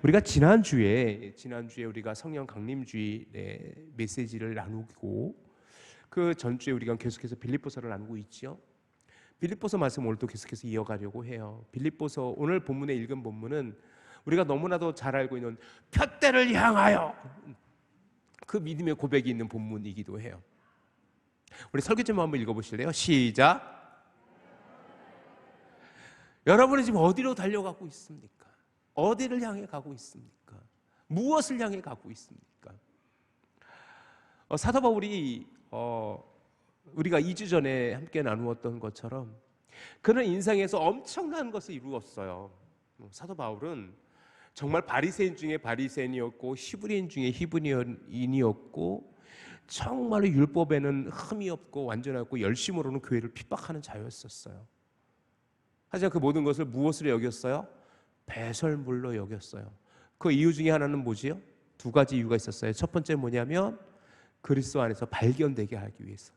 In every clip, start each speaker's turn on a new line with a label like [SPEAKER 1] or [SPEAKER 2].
[SPEAKER 1] 우리가 지난주에 우리가 성령 강림주의 메시지를 나누고 그 전주에 우리가 계속해서 빌립보서를 나누고 있죠. 빌립보서 말씀 오늘도 계속해서 이어가려고 해요. 빌립보서 오늘 본문에 읽은 본문은 우리가 너무나도 잘 알고 있는 푯대를 향하여 그 믿음의 고백이 있는 본문이기도 해요. 우리 설교좀 한번 읽어보실래요? 시작. 여러분은 지금 어디로 달려가고 있습니까? 어디를 향해 가고 있습니까? 무엇을 향해 가고 있습니까? 사도 바울이 우리가 2주 전에 함께 나누었던 것처럼 그는 인생에서 엄청난 것을 이루었어요. 사도 바울은 정말 바리새인 중에 바리새인이었고 히브리인 중에 히브리인이었고 정말로 율법에는 흠이 없고 완전하고 열심으로는 교회를 핍박하는 자였었어요. 하지만 그 모든 것을 무엇으로 여겼어요? 배설물로 여겼어요. 그 이유 중에 하나는 뭐지요? 두 가지 이유가 있었어요. 첫 번째 뭐냐면 그리스도 안에서 발견되게 하기 위해서.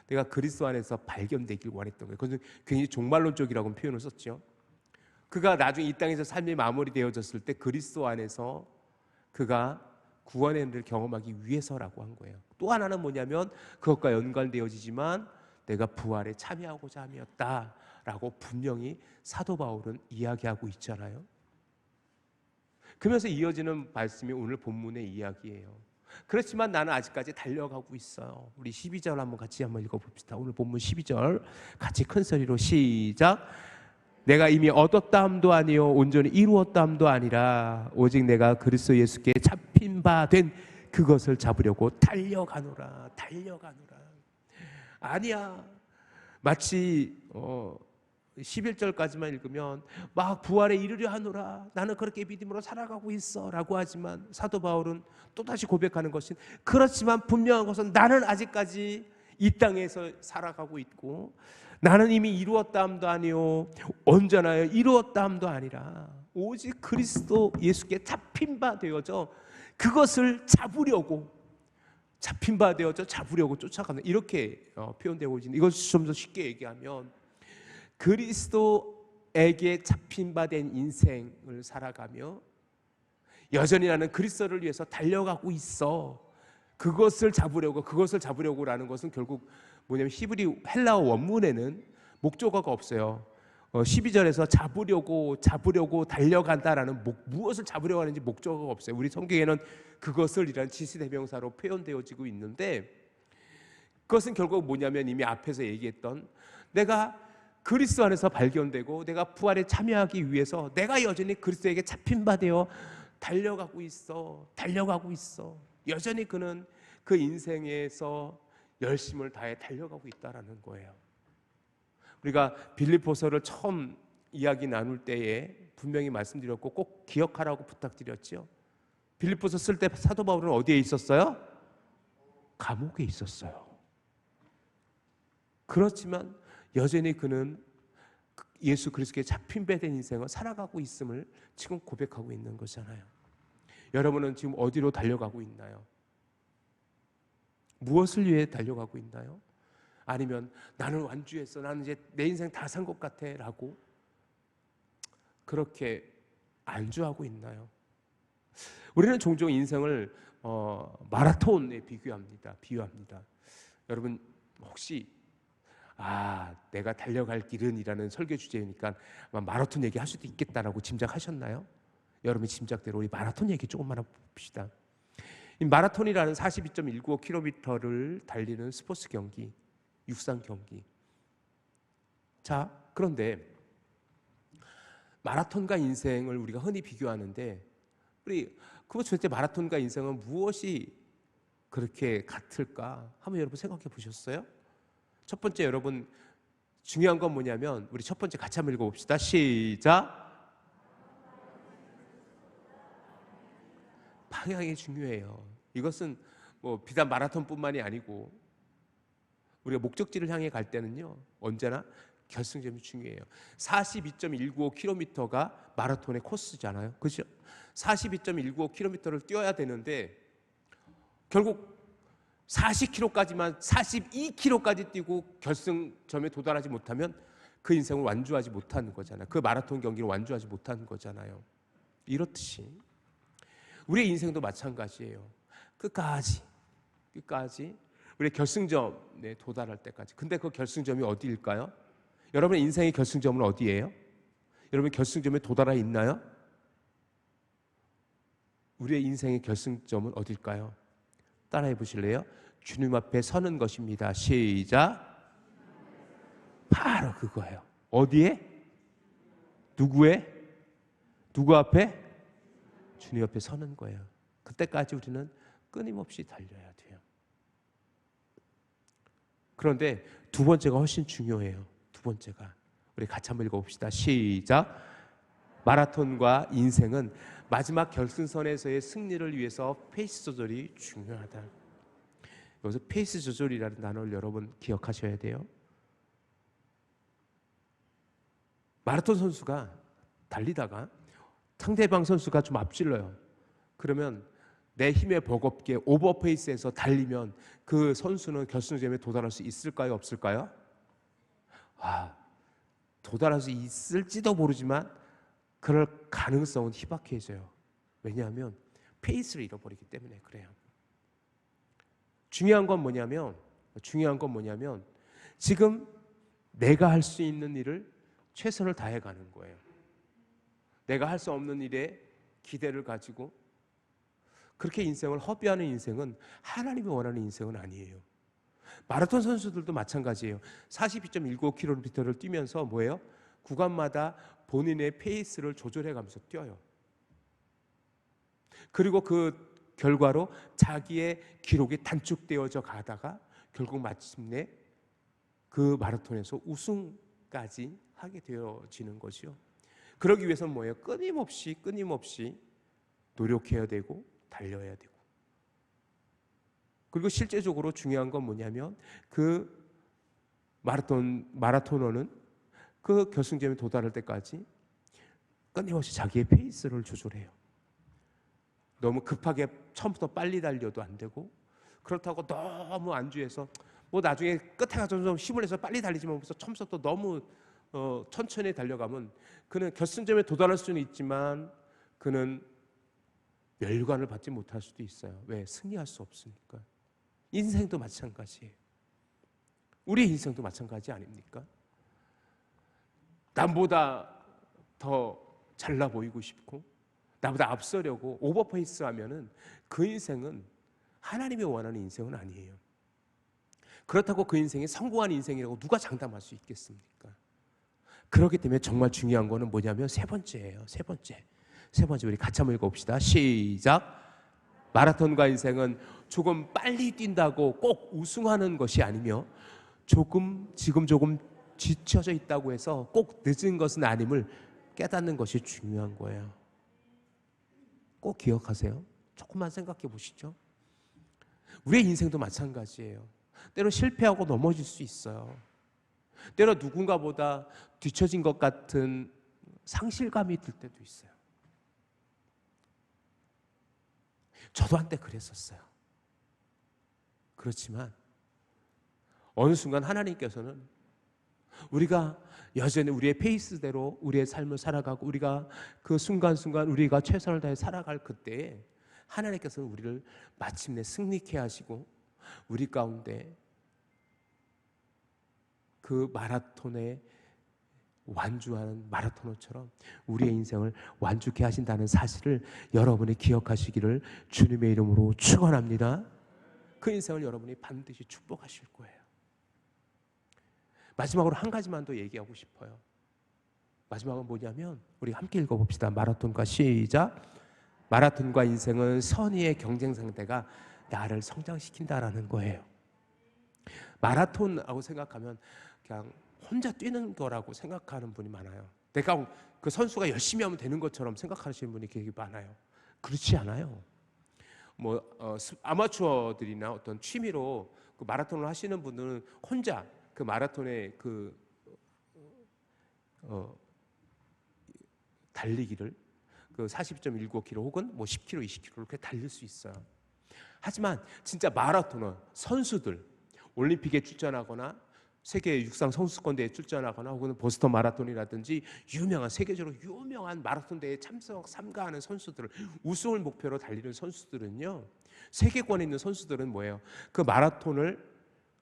[SPEAKER 1] 내가 그리스도 안에서 발견되길 원했던 거예요. 그것은 굉장히 종말론적이라고 표현을 썼죠. 그가 나중에 이 땅에서 삶이 마무리되어졌을 때 그리스도 안에서 그가 구원의 은혜를 경험하기 위해서라고 한 거예요. 또 하나는 뭐냐면 그것과 연관되어지지만 내가 부활에 참여하고자 함이었다라고 분명히 사도 바울은 이야기하고 있잖아요. 그러면서 이어지는 말씀이 오늘 본문의 이야기예요. 그렇지만 나는 아직까지 달려가고 있어요. 우리 12절 같이 한번 읽어봅시다. 오늘 본문 12절 같이 큰 소리로 시작. 내가 이미 얻었다 함도 아니요 온전히 이루었다 함도 아니라 오직 내가 그리스도 예수께 잡힌 바 된 그것을 잡으려고 달려가노라. 아니야. 마치 11절까지만 읽으면 막 부활에 이르려 하노라. 나는 그렇게 믿음으로 살아가고 있어 라고 하지만 사도 바울은 또다시 고백하는 것은 그렇지만 분명한 것은 나는 아직까지 이 땅에서 살아가고 있고 나는 이미 이루었다 함도 아니요 온전하여 이루었다 함도 아니라 오직 그리스도 예수께 잡힌 바 되어져 그것을 잡으려고 잡힌 바 되어져 잡으려고 쫓아가는 이렇게 표현되고 있는 이것을 좀 더 쉽게 얘기하면 그리스도에게 잡힌 바 된 인생을 살아가며 여전히 나는 그리스도를 위해서 달려가고 있어. 그것을 잡으려고라는 것은 결국 뭐냐면 히브리 헬라어 원문에는 목적어가 없어요. 12절에서 잡으려고 달려간다라는 무엇을 잡으려고 하는지 목적어가 없어요. 우리 성경에는 그것을 이란 지시대명사로 표현되어지고 있는데 그것은 결국 뭐냐면 이미 앞에서 얘기했던 내가 그리스도 안에서 발견되고 내가 부활에 참여하기 위해서 내가 여전히 그리스도에게 잡힌 바 되어 달려가고 있어. 여전히 그는 그 인생에서 열심을 다해 달려가고 있다라는 거예요. 우리가 빌립보서를 처음 이야기 나눌 때에 분명히 말씀드렸고 꼭 기억하라고 부탁드렸죠. 빌립보서 쓸 때 사도 바울은 어디에 있었어요? 감옥에 있었어요. 그렇지만 여전히 그는 예수 그리스도께 잡힌 바 된 인생을 살아가고 있음을 지금 고백하고 있는 거잖아요. 여러분은 지금 어디로 달려가고 있나요? 무엇을 위해 달려가고 있나요? 아니면 나는 완주했어, 나는 이제 내 인생 다 산 것 같아 라고 그렇게 안주하고 있나요? 우리는 종종 인생을 마라톤에 비유합니다. 여러분 혹시 내가 달려갈 길은 이라는 설교 주제니까 아마 마라톤 얘기할 수도 있겠다라고 짐작하셨나요? 여러분 짐작대로 우리 마라톤 얘기 조금만 봅시다. 이 마라톤이라는 42.195km를 달리는 스포츠 경기, 육상 경기. 자, 그런데 마라톤과 인생을 우리가 흔히 비교하는데 우리 도대체 마라톤과 인생은 무엇이 그렇게 같을까? 한번 여러분 생각해 보셨어요? 첫 번째 여러분 중요한 건 뭐냐면 우리 첫 번째 같이 한번 읽어봅시다. 시작. 방향이 중요해요. 이것은 뭐 비단 마라톤뿐만이 아니고 우리가 목적지를 향해 갈 때는요 언제나 결승점이 중요해요. 42.195km가 마라톤의 코스잖아요. 그렇죠? 42.195km를 뛰어야 되는데 결국 40km까지만 42km까지 뛰고 결승점에 도달하지 못하면 그 인생을 완주하지 못하는 거잖아요. 그 마라톤 경기를 완주하지 못하는 거잖아요. 이렇듯이 우리의 인생도 마찬가지예요. 끝까지 우리의 결승점에 도달할 때까지. 근데 그 결승점이 어디일까요? 여러분의 인생의 결승점은 어디예요? 여러분 결승점에 도달해 있나요? 우리의 인생의 결승점은 어딜까요? 따라해 보실래요? 주님 앞에 서는 것입니다. 시작. 바로 그거예요. 어디에? 누구 앞에? 주님 앞에 서는 거예요. 그때까지 우리는 끊임없이 달려야 돼요. 그런데 두 번째가 훨씬 중요해요. 두 번째가 우리 같이 한번 읽어봅시다. 시작. 마라톤과 인생은 마지막 결승선에서의 승리를 위해서 페이스 조절이 중요하다. 여기서 페이스 조절이라는 단어를 여러분 기억하셔야 돼요. 마라톤 선수가 달리다가 상대방 선수가 좀 앞질러요. 그러면 내 힘에 버겁게 오버페이스에서 달리면 그 선수는 결승점에 도달할 수 있을까요? 없을까요? 도달할 수 있을지도 모르지만 그럴 가능성은 희박해져요. 왜냐하면 페이스를 잃어버리기 때문에 그래요. 중요한 건 뭐냐면 지금 내가 할 수 있는 일을 최선을 다해가는 거예요. 내가 할 수 없는 일에 기대를 가지고 그렇게 인생을 허비하는 인생은 하나님이 원하는 인생은 아니에요. 마라톤 선수들도 마찬가지예요. 42.195km를 뛰면서 뭐예요? 구간마다 본인의 페이스를 조절해가면서 뛰어요. 그리고 그 결과로 자기의 기록이 단축되어져 가다가 결국 마침내 그 마라톤에서 우승까지 하게 되어지는 것이요. 그러기 위해서는 뭐예요? 끊임없이 노력해야 되고 달려야 되고. 그리고 실제적으로 중요한 건 뭐냐면 그 마라토너는 그 결승점에 도달할 때까지 끊임없이 자기의 페이스를 조절해요. 너무 급하게 처음부터 빨리 달려도 안 되고, 그렇다고 너무 안주해서 뭐 나중에 끝에 가서 좀 힘을 내서 빨리 달리지만 처음부터 너무 천천히 달려가면 그는 결승점에 도달할 수는 있지만 그는 멸관을 받지 못할 수도 있어요. 왜? 승리할 수 없으니까. 인생도 마찬가지예요. 우리의 인생도 마찬가지 아닙니까? 남보다 더 잘나 보이고 싶고 나보다 앞서려고 오버페이스 하면은 그 인생은 하나님이 원하는 인생은 아니에요. 그렇다고 그 인생이 성공한 인생이라고 누가 장담할 수 있겠습니까? 그렇기 때문에 정말 중요한 거는 뭐냐면 세 번째예요. 세 번째 우리 같이 한번 읽어봅시다. 시작. 마라톤과 인생은 조금 빨리 뛴다고 꼭 우승하는 것이 아니며 지금 조금 지쳐져 있다고 해서 꼭 늦은 것은 아님을 깨닫는 것이 중요한 거예요. 꼭 기억하세요. 조금만 생각해 보시죠. 우리의 인생도 마찬가지예요. 때로 실패하고 넘어질 수 있어요. 때로 누군가보다 뒤처진 것 같은 상실감이 들 때도 있어요. 저도 한때 그랬었어요. 그렇지만 어느 순간 하나님께서는 우리가 여전히 우리의 페이스대로 우리의 삶을 살아가고 우리가 그 순간순간 우리가 최선을 다해 살아갈 그때에 하나님께서는 우리를 마침내 승리케 하시고 우리 가운데 그 마라톤에 완주하는 마라토너처럼 우리의 인생을 완주케 하신다는 사실을 여러분이 기억하시기를 주님의 이름으로 축원합니다. 그 인생을 여러분이 반드시 축복하실 거예요. 마지막으로 한 가지만 더 얘기하고 싶어요. 마지막은 뭐냐면 우리 함께 읽어봅시다. 마라톤과 시작. 마라톤과 인생은 선의의 경쟁 상대가 나를 성장시킨다라는 거예요. 마라톤하고 생각하면 그냥 혼자 뛰는 거라고 생각하는 분이 많아요. 내가 그 선수가 열심히 하면 되는 것처럼 생각하시는 분이 되게 많아요. 그렇지 않아요. 아마추어들이나 어떤 취미로 그 마라톤을 하시는 분들은 혼자 그 마라톤의 달리기를 그 42.195km 혹은 10km, 20km 이렇게 달릴 수 있어요. 하지만 진짜 마라토너 선수들 올림픽에 출전하거나 세계 육상 선수권대회에 출전하거나 혹은 보스턴 마라톤이라든지 유명한 세계적으로 유명한 마라톤 대회에 참가하는 선수들, 우승을 목표로 달리는 선수들은요, 세계권에 있는 선수들은 뭐예요? 그 마라톤을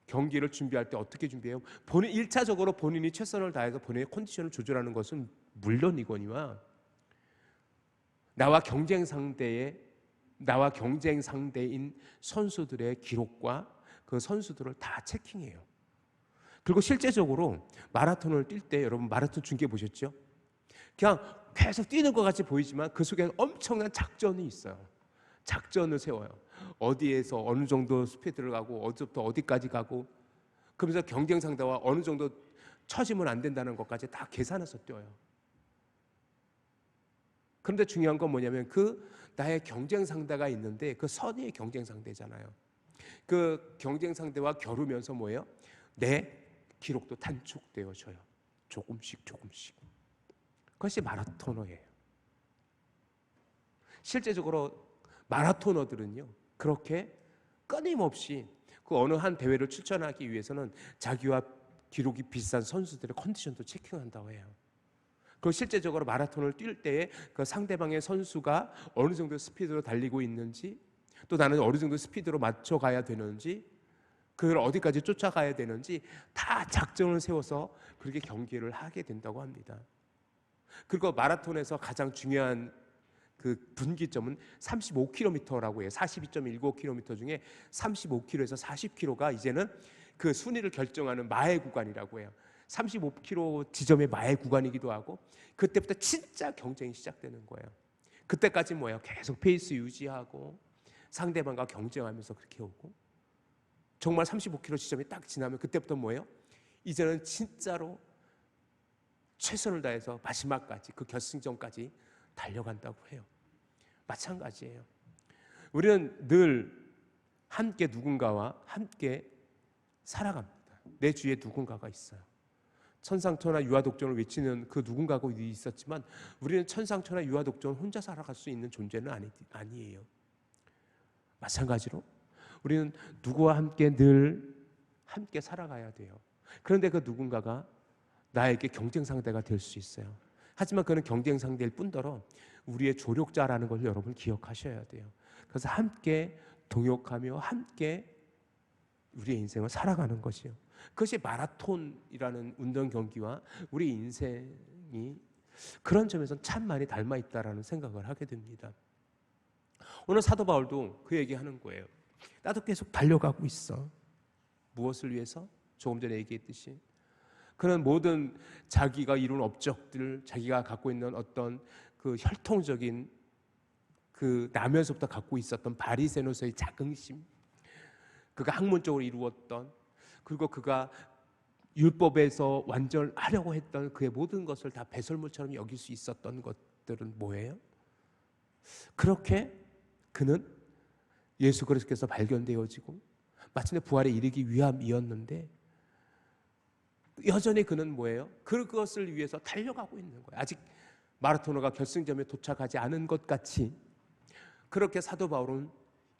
[SPEAKER 1] 경기를 준비할 때 어떻게 준비해요? 본인 1차적으로 본인이 최선을 다해서 본인의 컨디션을 조절하는 것은 물론이거니와 나와 경쟁 상대인 선수들의 기록과 그 선수들을 다 체킹해요. 그리고 실제적으로 마라톤을 뛸 때, 여러분 마라톤 중계 보셨죠? 그냥 계속 뛰는 것 같이 보이지만 그 속에는 엄청난 작전이 있어요. 작전을 세워요. 어디에서 어느 정도 스피드를 가고 어디부터 어디까지 가고, 그러면서 경쟁 상대와 어느 정도 처지면 안 된다는 것까지 다 계산해서 뛰어요. 그런데 중요한 건 뭐냐면 그 나의 경쟁 상대가 있는데 그 선의의 경쟁 상대잖아요. 그 경쟁 상대와 겨루면서 뭐예요? 내 기록도 단축되어져요. 조금씩 조금씩. 그것이 마라토너예요. 실제적으로 마라토너들은요, 그렇게 끊임없이 그 어느 한 대회를 출전하기 위해서는 자기와 기록이 비슷한 선수들의 컨디션도 체킹한다고 해요. 그리고 실제적으로 마라톤을 뛸 때에 그 상대방의 선수가 어느 정도 스피드로 달리고 있는지, 또 나는 어느 정도 스피드로 맞춰가야 되는지, 그걸 어디까지 쫓아가야 되는지 다 작전을 세워서 그렇게 경기를 하게 된다고 합니다. 그리고 마라톤에서 가장 중요한 그 분기점은 35km라고 해요. 42.195km 중에 35km에서 40km가 이제는 그 순위를 결정하는 마의 구간이라고 해요. 35km 지점의 마의 구간이기도 하고, 그때부터 진짜 경쟁이 시작되는 거예요. 그때까지 뭐예요? 계속 페이스 유지하고 상대방과 경쟁하면서 그렇게 오고, 정말 35km 지점이 딱 지나면 그때부터 뭐예요? 이제는 진짜로 최선을 다해서 마지막까지, 그 결승점까지 달려간다고 해요. 마찬가지예요. 우리는 늘 함께 누군가와 함께 살아갑니다. 내 주위에 누군가가 있어요. 천상천하 유아독존을 외치는 그 누군가가 있었지만 우리는 천상천하 유아독존을 혼자 살아갈 수 있는 존재는 아니에요. 마찬가지로 우리는 누구와 함께 늘 함께 살아가야 돼요. 그런데 그 누군가가 나에게 경쟁 상대가 될 수 있어요. 하지만 그는 경쟁 상대일 뿐더러 우리의 조력자라는 걸 여러분 기억하셔야 돼요. 그래서 함께 동역하며 함께 우리의 인생을 살아가는 것이요. 그것이 마라톤이라는 운동 경기와 우리 인생이 그런 점에서 참 많이 닮아 있다라는 생각을 하게 됩니다. 오늘 사도 바울도 그 얘기하는 거예요. 나도 계속 달려가고 있어. 무엇을 위해서? 조금 전에 얘기했듯이 그는 모든 자기가 이룬 업적들, 자기가 갖고 있는 어떤 그 혈통적인 그 나면서부터 갖고 있었던 바리새노서의 자긍심, 그가 학문적으로 이루었던, 그리고 그가 율법에서 완전하려고 했던 그의 모든 것을 다 배설물처럼 여길 수 있었던 것들은 뭐예요? 그렇게 그는 예수 그리스도께서 발견되어지고 마침내 부활에 이르기 위함이었는데 여전히 그는 뭐예요? 그것을 위해서 달려가고 있는 거예요. 아직 마라토너가 결승점에 도착하지 않은 것 같이 그렇게 사도 바울은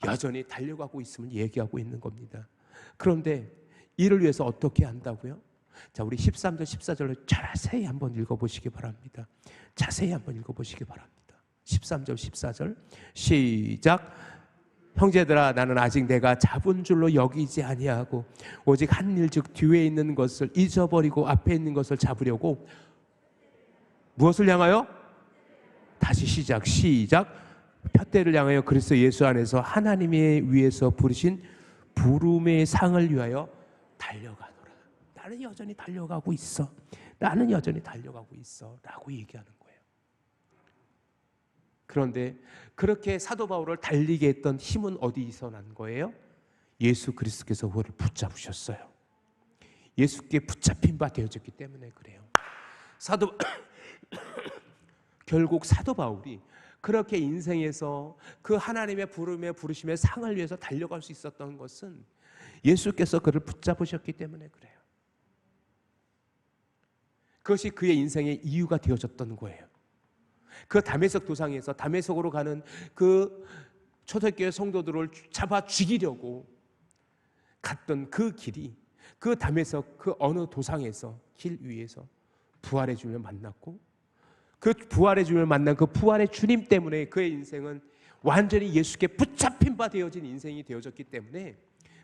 [SPEAKER 1] 여전히 달려가고 있음을 얘기하고 있는 겁니다. 그런데 이를 위해서 어떻게 한다고요? 자, 우리 13절 14절을 자세히 한번 읽어보시기 바랍니다. 자세히 한번 읽어보시기 바랍니다. 13절 14절 시작. 형제들아, 나는 아직 내가 잡은 줄로 여기지 아니하고 오직 한 일 즉 뒤에 있는 것을 잊어버리고 앞에 있는 것을 잡으려고. 무엇을 향하여? 다시 시작. 푯대를 향하여 그리스도 예수 안에서 하나님의 위에서 부르신 부름의 상을 위하여 달려가노라. 나는 여전히 달려가고 있어. 나는 여전히 달려가고 있어 라고 얘기하는 거예요. 그런데 그렇게 사도 바울을 달리게 했던 힘은 어디서 난 거예요? 예수 그리스도께서 그를 붙잡으셨어요. 예수께 붙잡힌 바 되어졌기 때문에 그래요. 결국 사도 바울이 그렇게 인생에서 그 하나님의 부르심의 상을 위해서 달려갈 수 있었던 것은 예수께서 그를 붙잡으셨기 때문에 그래요. 그것이 그의 인생의 이유가 되어졌던 거예요. 그 다메섹 도상에서 다메섹으로 가는 그 초대교회 성도들을 잡아 죽이려고 갔던 그 길이, 그 담에서 그 어느 도상에서 길 위에서 부활의 주님을 만났고 그 부활의 주님을 만난 그 부활의 주님 때문에 그의 인생은 완전히 예수께 붙잡힌 바 되어진 인생이 되어졌기 때문에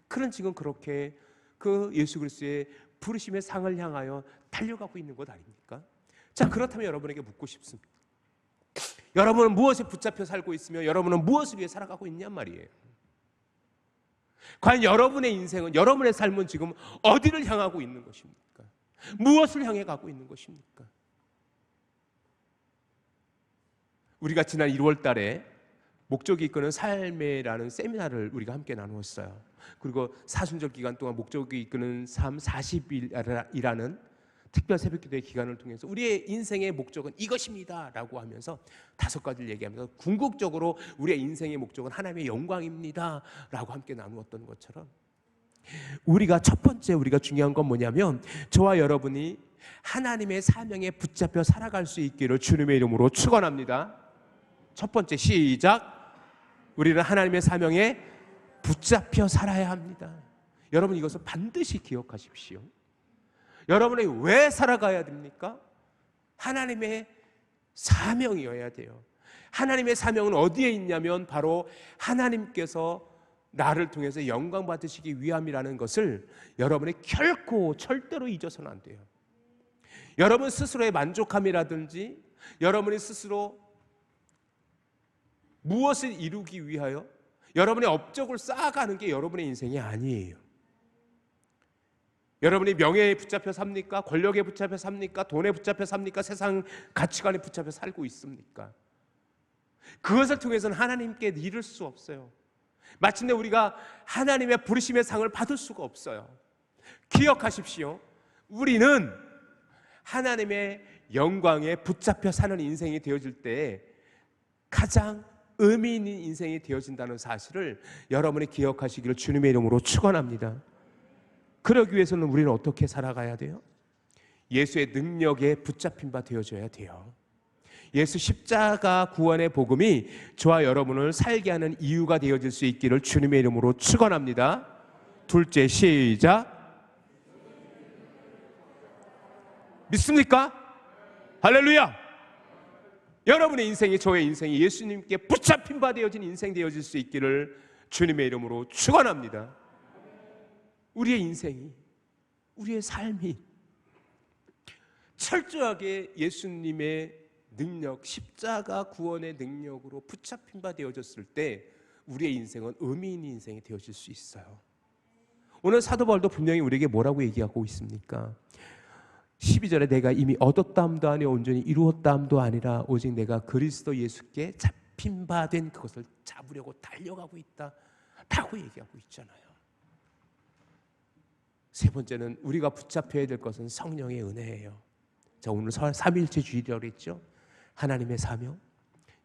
[SPEAKER 1] 그는 지금 그렇게 그 예수 그리스도의 부르심의 상을 향하여 달려가고 있는 것 아닙니까? 자, 그렇다면 여러분에게 묻고 싶습니다. 여러분은 무엇에 붙잡혀 살고 있으며 여러분은 무엇을 위해 살아가고 있냔 말이에요. 과연 여러분의 인생은, 여러분의 삶은 지금 어디를 향하고 있는 것입니까? 무엇을 향해 가고 있는 것입니까? 우리가 지난 1월 달에 목적이 이끄는 삶이라는 세미나를 우리가 함께 나누었어요. 그리고 사순절 기간 동안 목적이 이끄는 삶 40일이라는 특별 새벽기도의 기간을 통해서 우리의 인생의 목적은 이것입니다 라고 하면서 5가지를 얘기하면서 궁극적으로 우리의 인생의 목적은 하나님의 영광입니다 라고 함께 나누었던 것처럼 우리가 첫 번째 우리가 중요한 건 뭐냐면 저와 여러분이 하나님의 사명에 붙잡혀 살아갈 수 있기를 주님의 이름으로 축원합니다. 첫 번째, 시작. 우리는 하나님의 사명에 붙잡혀 살아야 합니다. 여러분, 이것을 반드시 기억하십시오. 여러분이 왜 살아가야 됩니까? 하나님의 사명이어야 돼요. 하나님의 사명은 어디에 있냐면 바로 하나님께서 나를 통해서 영광 받으시기 위함이라는 것을 여러분이 결코 절대로 잊어서는 안 돼요. 여러분 스스로의 만족함이라든지 여러분이 스스로 무엇을 이루기 위하여 여러분의 업적을 쌓아가는 게 여러분의 인생이 아니에요. 여러분이 명예에 붙잡혀 삽니까? 권력에 붙잡혀 삽니까? 돈에 붙잡혀 삽니까? 세상 가치관에 붙잡혀 살고 있습니까? 그것을 통해서는 하나님께 이룰 수 없어요. 마침내 우리가 하나님의 부르심의 상을 받을 수가 없어요. 기억하십시오. 우리는 하나님의 영광에 붙잡혀 사는 인생이 되어질 때 가장 의미 있는 인생이 되어진다는 사실을 여러분이 기억하시기를 주님의 이름으로 축원합니다. 그러기 위해서는 우리는 어떻게 살아가야 돼요? 예수의 능력에 붙잡힌 바 되어져야 돼요. 예수 십자가 구원의 복음이 저와 여러분을 살게 하는 이유가 되어질 수 있기를 주님의 이름으로 축원합니다. 둘째, 시작. 믿습니까? 할렐루야. 여러분의 인생이, 저의 인생이 예수님께 붙잡힌 바 되어진 인생 되어질 수 있기를 주님의 이름으로 축원합니다. 우리의 인생이, 우리의 삶이 철저하게 예수님의 능력, 십자가 구원의 능력으로 붙잡힌 바 되어졌을 때 우리의 인생은 의미 있는 인생이 되어질 수 있어요. 오늘 사도 바울도 분명히 우리에게 뭐라고 얘기하고 있습니까? 12절에 내가 이미 얻었다함도 아니요 온전히 이루었다함도 아니라 오직 내가 그리스도 예수께 잡힌 바 된 그것을 잡으려고 달려가고 있다 라고 얘기하고 있잖아요. 세 번째는 우리가 붙잡혀야 될 것은 성령의 은혜예요. 자, 오늘 삼위일체 주일이라고 했죠. 하나님의 사명,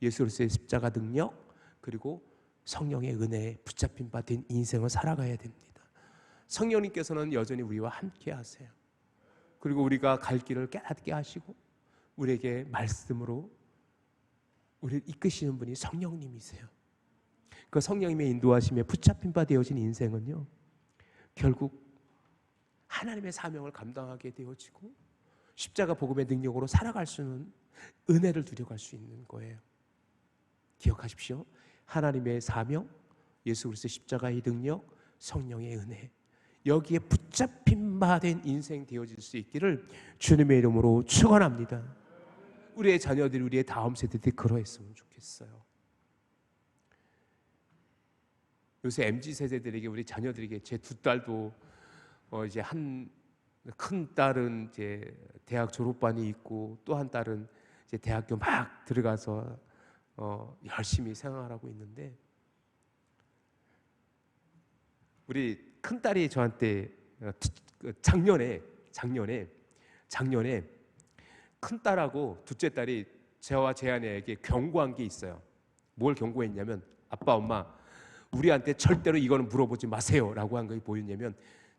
[SPEAKER 1] 예수 그리스도의 십자가 능력, 그리고 성령의 은혜에 붙잡힌 바 된 인생을 살아가야 됩니다. 성령님께서는 여전히 우리와 함께 하세요. 그리고 우리가 갈 길을 깨닫게 하시고 우리에게 말씀으로 우리를 이끄시는 분이 성령님이세요. 그 성령님의 인도하심에 붙잡힌 바 되어진 인생은요, 결국 하나님의 사명을 감당하게 되어지고 십자가 복음의 능력으로 살아갈 수 있는 은혜를 누려갈 수 있는 거예요. 기억하십시오. 하나님의 사명, 예수 그리스도의 십자가의 능력, 성령의 은혜, 여기에 붙잡힌 바 된 인생 되어질 수 있기를 주님의 이름으로 축원합니다. 우리의 자녀들이, 우리의 다음 세대들이 그러했으면 좋겠어요. 요새 MZ세대들에게, 우리 자녀들에게, 제 두 딸도 이제 큰 딸은 이제 대학 졸업반이 있고 또 한 딸은 이제 대학교 막 들어가서 열심히 생활하고 있는데, 우리 큰 딸이 저한테 작년에 큰 딸하고 둘째 딸이 저와 제 아내에게 경고한 게 있어요. 뭘 경고했냐면, 아빠, 엄마, 우리한테 절대로 이거는 물어보지 마세요라고 한 게 뭐였냐면,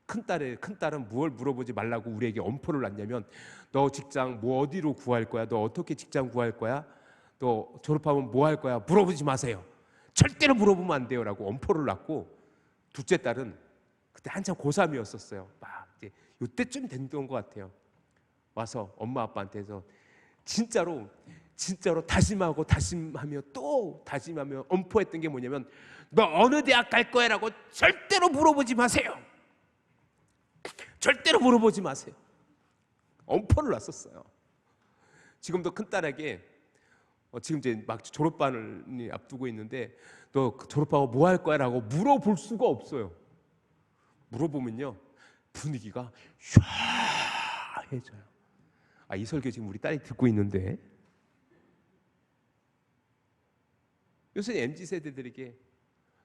[SPEAKER 1] 큰 딸은 뭘 물어보지 말라고 우리에게 엄포를 놨냐면, 너 직장 뭐 어디로 구할 거야? 너 어떻게 직장 구할 거야? 너 졸업하면 뭐 할 거야? 물어보지 마세요. 절대로 물어보면 안 돼요라고 엄포를 놨고, 둘째 딸은 그때 한참 고3이었었어요. 막 이제 이때쯤 됐던 것 같아요. 와서 엄마 아빠한테서 진짜로 다짐하고 다짐하며 또 다짐하며 엄포했던 게 뭐냐면, 너 어느 대학 갈 거야? 라고 절대로 물어보지 마세요. 절대로 물어보지 마세요. 엄포를 놨었어요. 지금도 큰딸에게 지금 이제 막 졸업반을 앞두고 있는데, 너 졸업하고 뭐 할 거야? 라고 물어볼 수가 없어요. 물어보면요 분위기가 샤해져요. 이 설교 지금 우리 딸이 듣고 있는데, 요새 MZ세대들에게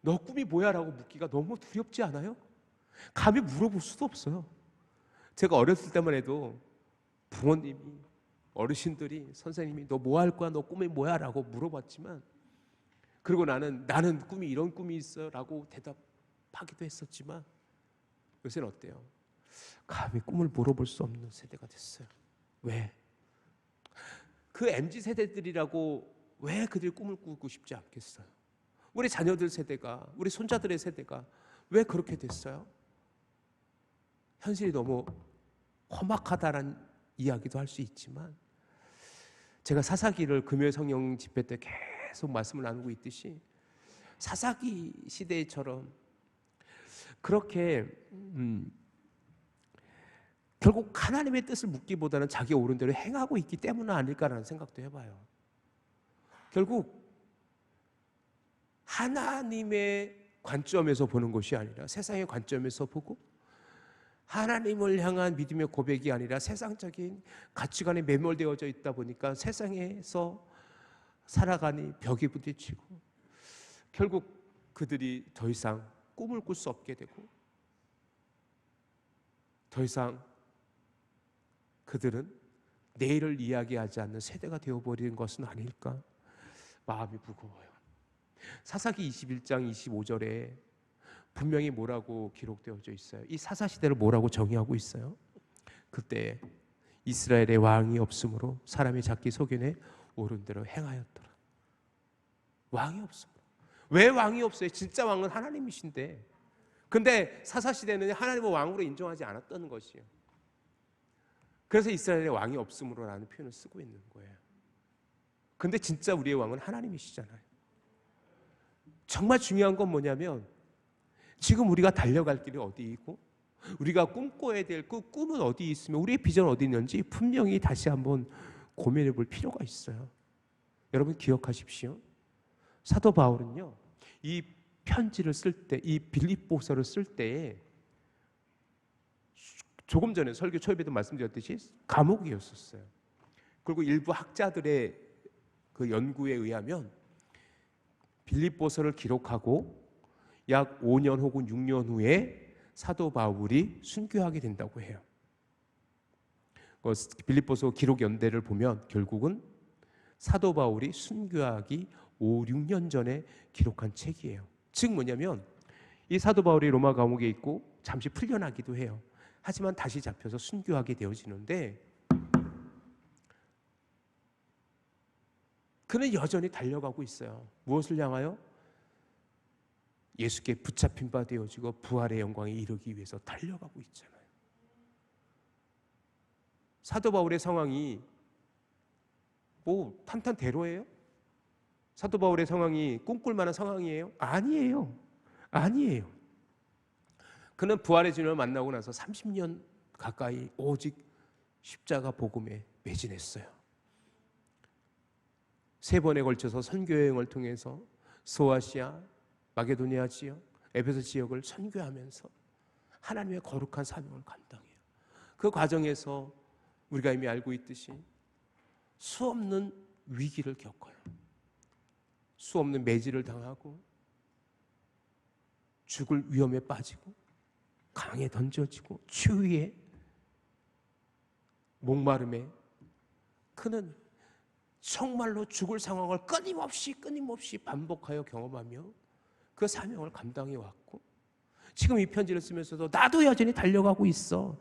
[SPEAKER 1] 너 꿈이 뭐야? 라고 묻기가 너무 두렵지 않아요? 감히 물어볼 수도 없어요. 제가 어렸을 때만 해도 부모님이, 어르신들이, 선생님이 너 뭐 할 거야? 너 꿈이 뭐야? 라고 물어봤지만, 그리고 나는 꿈이 이런 꿈이 있어 라고 대답하기도 했었지만, 요새는 어때요? 감히 꿈을 물어볼 수 없는 세대가 됐어요. 왜? 그 MZ세대들이라고 왜 그들이 꿈을 꾸고 싶지 않겠어요? 우리 자녀들 세대가, 우리 손자들의 세대가 왜 그렇게 됐어요? 현실이 너무 험악하다는 이야기도 할 수 있지만, 제가 사사기를 금요일 성령 집회 때 계속 말씀을 나누고 있듯이, 사사기 시대처럼 그렇게 결국 하나님의 뜻을 묻기보다는 자기 옳은 대로 행하고 있기 때문은 아닐까라는 생각도 해봐요. 결국 하나님의 관점에서 보는 것이 아니라 세상의 관점에서 보고, 하나님을 향한 믿음의 고백이 아니라 세상적인 가치관에 매몰되어져 있다 보니까 세상에서 살아가니 벽에 부딪히고, 결국 그들이 더 이상 꿈을 꿀 수 없게 되고, 더 이상 그들은 내일을 이야기하지 않는 세대가 되어버리는 것은 아닐까, 마음이 무거워요. 사사기 21장 25절에 분명히 뭐라고 기록되어져 있어요? 이 사사시대를 뭐라고 정의하고 있어요? 그때 이스라엘의 왕이 없으므로 사람이 자기 소견에 옳은 대로 행하였더라. 왕이 없으므로. 왜 왕이 없어요? 진짜 왕은 하나님이신데. 근데 사사시대는 하나님을 왕으로 인정하지 않았던 것이에요. 그래서 이스라엘의 왕이 없으므로라는 표현을 쓰고 있는 거예요. 근데 진짜 우리의 왕은 하나님이시잖아요. 정말 중요한 건 뭐냐면, 지금 우리가 달려갈 길이 어디 있고, 우리가 꿈꿔야 될 그 꿈은 어디 있으며, 우리의 비전은 어디 있는지 분명히 다시 한번 고민해 볼 필요가 있어요. 여러분 기억하십시오. 사도 바울은요, 이 편지를 쓸 때, 이 빌립보서를 쓸 때에 조금 전에 설교 초입에도 말씀드렸듯이 감옥이었었어요. 그리고 일부 학자들의 그 연구에 의하면 빌립보서를 기록하고 약 5년 혹은 6년 후에 사도 바울이 순교하게 된다고 해요. 빌립보서 기록 연대를 보면 결국은 사도 바울이 순교하기 5, 6년 전에 기록한 책이에요. 즉 뭐냐면, 이 사도 바울이 로마 감옥에 있고 잠시 풀려나기도 해요. 하지만 다시 잡혀서 순교하게 되어지는데, 그는 여전히 달려가고 있어요. 무엇을 향하여? 예수께 붙잡힌 바 되어지고 부활의 영광에 이르기 위해서 달려가고 있잖아요. 사도 바울의 상황이 뭐 탄탄대로예요? 사도 바울의 상황이 꿈꿀 만한 상황이에요? 아니에요. 그는 부활의 주님을 만나고 나서 30년 가까이 오직 십자가 복음에 매진했어요. 3번에 걸쳐서 선교 여행을 통해서 소아시아, 마게도니아 지역, 에베소 지역을 선교하면서 하나님의 거룩한 사명을 감당해요. 그 과정에서 우리가 이미 알고 있듯이 수없는 위기를 겪어요. 수없는 매질을 당하고 죽을 위험에 빠지고 강에 던져지고 추위에 목마름에, 그는 정말로 죽을 상황을 끊임없이 반복하여 경험하며 그 사명을 감당해 왔고, 지금 이 편지를 쓰면서도 나도 여전히 달려가고 있어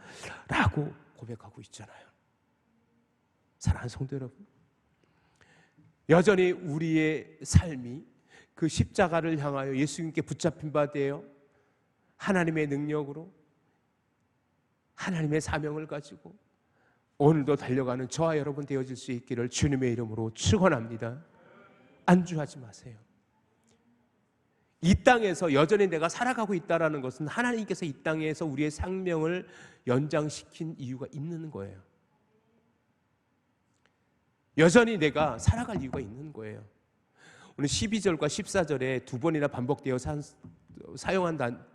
[SPEAKER 1] 라고 고백하고 있잖아요. 사랑하는 성도 여러분, 여전히 우리의 삶이 그 십자가를 향하여 예수님께 붙잡힌 바 되어 하나님의 능력으로 하나님의 사명을 가지고 오늘도 달려가는 저와 여러분 되어질 수 있기를 주님의 이름으로 축원합니다. 안주하지 마세요. 이 땅에서 여전히 내가 살아가고 있다는 것은 하나님께서 이 땅에서 우리의 생명을 연장시킨 이유가 있는 거예요. 여전히 내가 살아갈 이유가 있는 거예요. 오늘 12절과 14절에 두 번이나 반복되어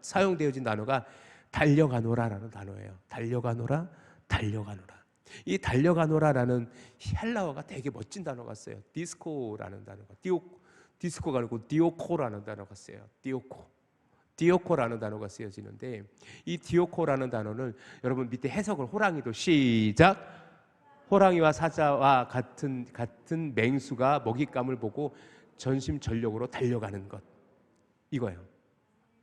[SPEAKER 1] 사용되어진 단어가 달려가노라라는 단어예요. 달려가노라, 달려가노라. 이 달려가노라라는 헬라어가 되게 멋진 단어가 있어요. 디스코라는 단어가 디스코가 아니고 디오코라는 단어가 써요. 디오코라는 단어가 쓰여지는데 이 디오코라는 단어는 여러분 밑에 해석을 호랑이도 시작. 호랑이와 사자와 같은 맹수가 먹잇감을 보고 전심전력으로 달려가는 것 이거예요.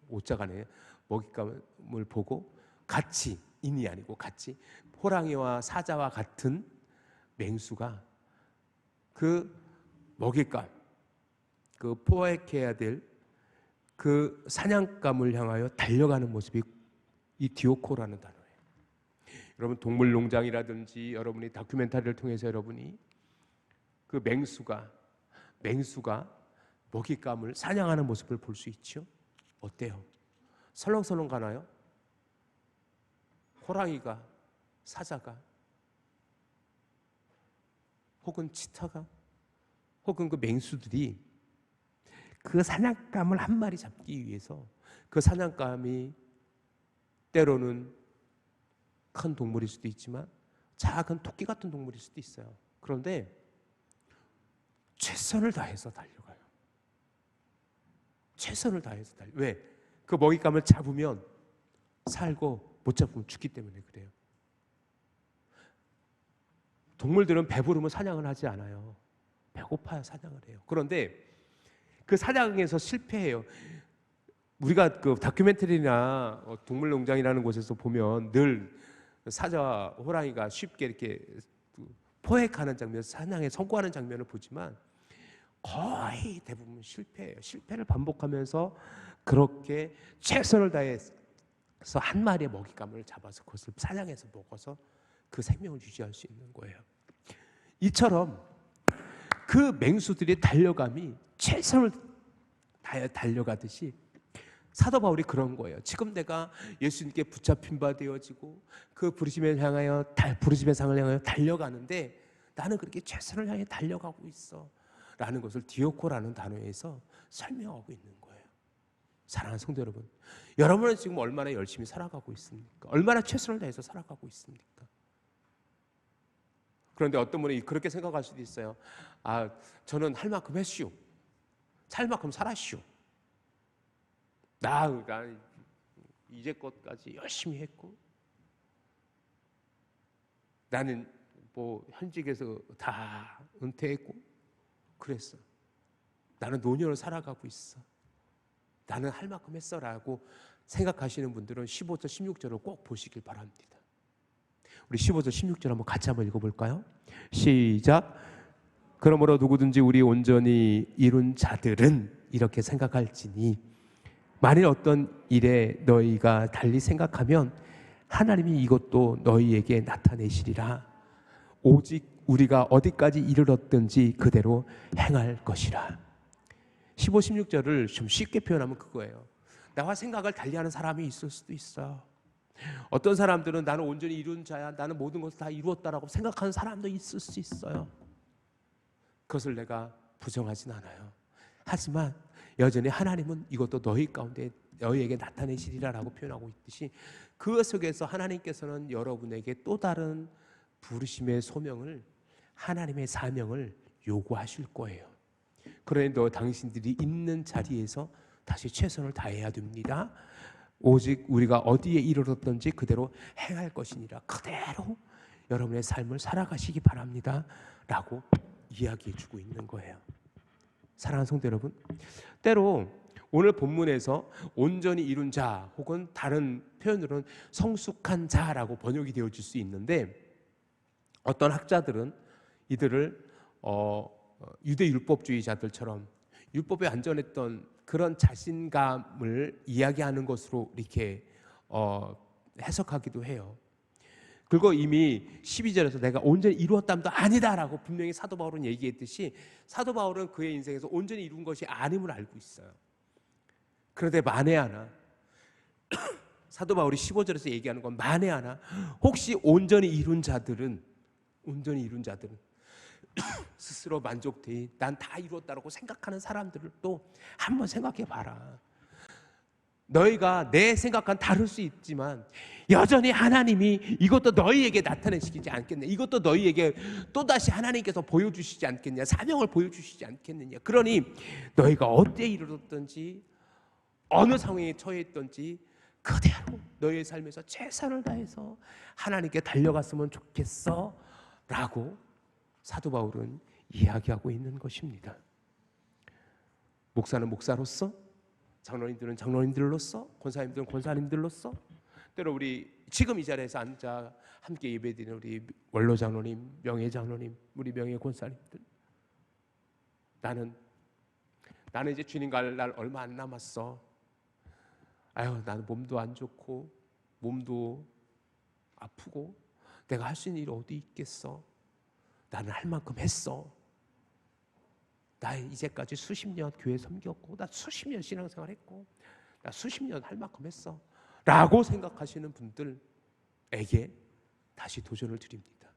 [SPEAKER 1] 오자가네. 먹잇감을 보고 같이 인이 아니고 같이 호랑이와 사자와 같은 맹수가 그 먹잇감 그 포획해야 될 그 사냥감을 향하여 달려가는 모습이 이 디오코라는 단어예요. 여러분 동물농장이라든지 여러분이 다큐멘터리를 통해서 여러분이 그 맹수가 먹잇감을 사냥하는 모습을 볼 수 있죠. 어때요? 설렁설렁 가나요? 호랑이가, 사자가, 혹은 치타가, 혹은 그 맹수들이 그 사냥감을 한 마리 잡기 위해서 그 사냥감이 때로는 큰 동물일 수도 있지만 작은 토끼 같은 동물일 수도 있어요. 그런데 최선을 다해서 달려가요. 최선을 다해서 달려. 왜? 그 먹잇감을 잡으면 살고 못 잡으면 죽기 때문에 그래요. 동물들은 배부르면 사냥을 하지 않아요. 배고파야 사냥을 해요. 그런데 그 사냥에서 실패해요. 우리가 그 다큐멘터리나 동물농장이라는 곳에서 보면 늘 사자와 호랑이가 쉽게 이렇게 포획하는 장면, 사냥에 성공하는 장면을 보지만 거의 대부분 실패해요. 실패를 반복하면서 그렇게 최선을 다해서 한 마리의 먹잇감을 잡아서 그것을 사냥해서 먹어서 그 생명을 유지할 수 있는 거예요. 이처럼 그 맹수들의 달려감이 최선을 다해 달려가듯이 사도 바울이 그런 거예요. 지금 내가 예수님께 붙잡힌 바 되어지고 그 부르심을 향하여 부르심의 상을 향하여 달려가는데 나는 그렇게 최선을 향해 달려가고 있어 라는 것을 디오코라는 단어에서 설명하고 있는 거예요. 사랑하는 성도 여러분, 여러분은 지금 얼마나 열심히 살아가고 있습니까? 얼마나 최선을 다해서 살아가고 있습니까? 그런데 어떤 분이 그렇게 생각할 수도 있어요. 아, 저는 할 만큼 했슈. 살 만큼 살았슈. 나 이제껏까지 열심히 했고 나는 뭐 현직에서 다 은퇴했고 그랬어. 나는 노년을 살아가고 있어. 나는 할 만큼 했어라고 생각하시는 분들은 15절, 16절을 꼭 보시길 바랍니다. 우리 15절, 16절 한번 같이 한번 읽어볼까요? 시작. 그러므로 누구든지 우리 온전히 이룬 자들은 이렇게 생각할지니 만일 어떤 일에 너희가 달리 생각하면 하나님이 이것도 너희에게 나타내시리라. 오직 우리가 어디까지 이르렀든지 그대로 행할 것이라. 15, 16절을 좀 쉽게 표현하면 그거예요. 나와 생각을 달리하는 사람이 있을 수도 있어. 어떤 사람들은 나는 온전히 이룬 자야, 나는 모든 것을 다 이루었다라고 생각하는 사람도 있을 수 있어요. 그것을 내가 부정하진 않아요. 하지만 여전히 하나님은 이것도 너희 가운데 너희에게 나타내시리라라고 표현하고 있듯이 그 속에서 하나님께서는 여러분에게 또 다른 부르심의 소명을, 하나님의 사명을 요구하실 거예요. 그러니 당신들이 있는 자리에서 다시 최선을 다해야 됩니다. 오직 우리가 어디에 이르렀든지 그대로 행할 것이니라. 그대로 여러분의 삶을 살아가시기 바랍니다 라고 이야기해 주고 있는 거예요. 사랑하는 성도 여러분, 때로 오늘 본문에서 온전히 이룬 자 혹은 다른 표현으로는 성숙한 자라고 번역이 되어질 수 있는데 어떤 학자들은 이들을 유대 율법주의자들처럼 율법에 안전했던 그런 자신감을 이야기하는 것으로 이렇게 해석하기도 해요. 그리고 이미 12절에서 내가 온전히 이루었담도 아니다라고 분명히 사도 바울은 얘기했듯이 사도 바울은 그의 인생에서 온전히 이룬 것이 아님을 알고 있어요. 그런데 만에 하나 사도 바울이 15절에서 얘기하는 건 만에 하나 혹시 온전히 이룬 자들은 스스로 만족되이 난 다 이루었다고 생각하는 사람들을 또 한번 생각해 봐라. 너희가 내 생각과는 다를 수 있지만 여전히 하나님이 이것도 너희에게 나타내시지 않겠냐, 이것도 너희에게 또다시 하나님께서 보여주시지 않겠냐, 사명을 보여주시지 않겠느냐. 그러니 너희가 어디에 이르렀든지 어느 상황에 처해있든지 그대로 너희의 삶에서 최선을 다해서 하나님께 달려갔으면 좋겠어 라고 사도 바울은 이야기하고 있는 것입니다. 목사는 목사로서, 장로님들은 장로님들로서, 권사님들은 권사님들로서, 때로 우리 지금 이 자리에서 앉아 함께 예배드리는 우리 원로 장로님, 명예 장로님, 우리 명예 권사님들, 나는 이제 주님 갈 날 얼마 안 남았어. 아유, 나는 몸도 안 좋고 몸도 아프고 내가 할 수 있는 일이 어디 있겠어. 나는 할 만큼 했어. 나 이제까지 수십 년 교회 섬겼고 나 수십 년 신앙생활 했고 나 수십 년 할 만큼 했어 라고 생각하시는 분들에게 다시 도전을 드립니다.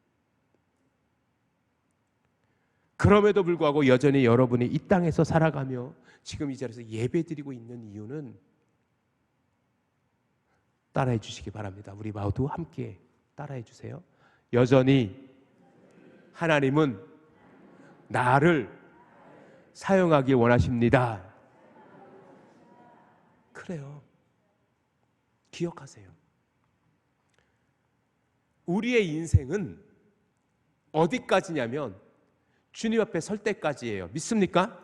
[SPEAKER 1] 그럼에도 불구하고 여전히 여러분이 이 땅에서 살아가며 지금 이 자리에서 예배드리고 있는 이유는 따라해 주시기 바랍니다. 우리 모두 함께 따라해 주세요. 여전히 하나님은 나를 사용하기 원하십니다. 그래요. 기억하세요. 우리의 인생은 어디까지냐면 주님 앞에 설 때까지예요. 믿습니까?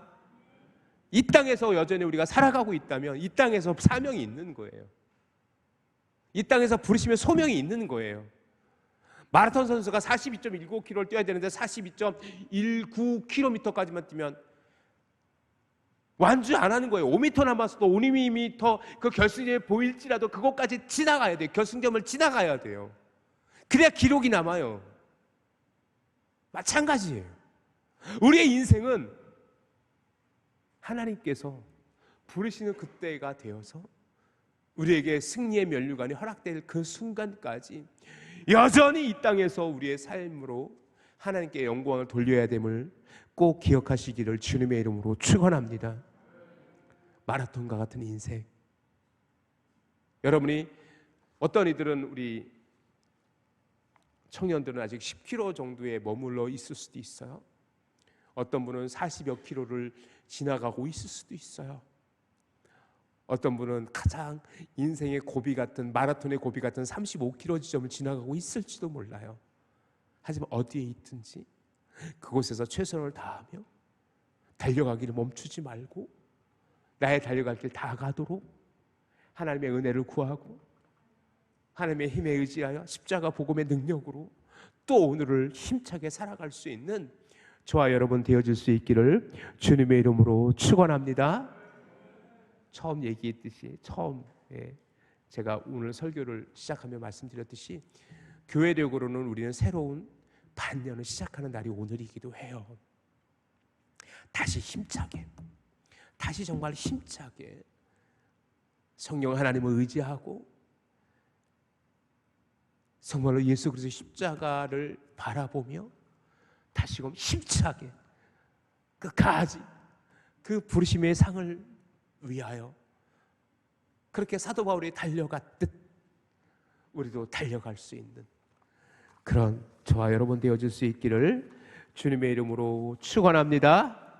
[SPEAKER 1] 이 땅에서 여전히 우리가 살아가고 있다면 이 땅에서 사명이 있는 거예요. 이 땅에서 부르시면 소명이 있는 거예요. 마라톤 선수가 42.19km를 뛰어야 되는데 42.19km까지만 뛰면 완주 안 하는 거예요. 5m 남았어도 5m 그 결승점에 보일지라도 그것까지 지나가야 돼요. 결승점을 지나가야 돼요. 그래야 기록이 남아요. 마찬가지예요. 우리의 인생은 하나님께서 부르시는 그때가 되어서 우리에게 승리의 면류관이 허락될 그 순간까지 여전히 이 땅에서 우리의 삶으로 하나님께 영광을 돌려야 됨을 꼭 기억하시기를 주님의 이름으로 축원합니다. 마라톤과 같은 인생. 여러분이 어떤 이들은 우리 청년들은 아직 10km 정도에 머물러 있을 수도 있어요. 어떤 분은 40여 킬로를 지나가고 있을 수도 있어요. 어떤 분은 가장 인생의 고비 같은 마라톤의 고비 같은 35km 지점을 지나가고 있을지도 몰라요. 하지만 어디에 있든지 그곳에서 최선을 다하며 달려가기를 멈추지 말고 나의 달려갈 길 다 가도록 하나님의 은혜를 구하고 하나님의 힘에 의지하여 십자가 복음의 능력으로 또 오늘을 힘차게 살아갈 수 있는 저와 여러분 되어질 수 있기를 주님의 이름으로 축원합니다. 처음 얘기했듯이 처음에 제가 오늘 설교를 시작하며 말씀드렸듯이 교회력으로는 우리는 새로운 반년을 시작하는 날이 오늘이기도 해요. 다시 힘차게, 다시 정말 힘차게 성령 하나님을 의지하고 정말로 예수 그리스도의 십자가를 바라보며 다시금 힘차게 끝까지 그 부르심의 상을 위하여 그렇게 사도 바울이 달려갔듯 우리도 달려갈 수 있는 그런 저와 여러분 되어질 수 있기를 주님의 이름으로 축원합니다.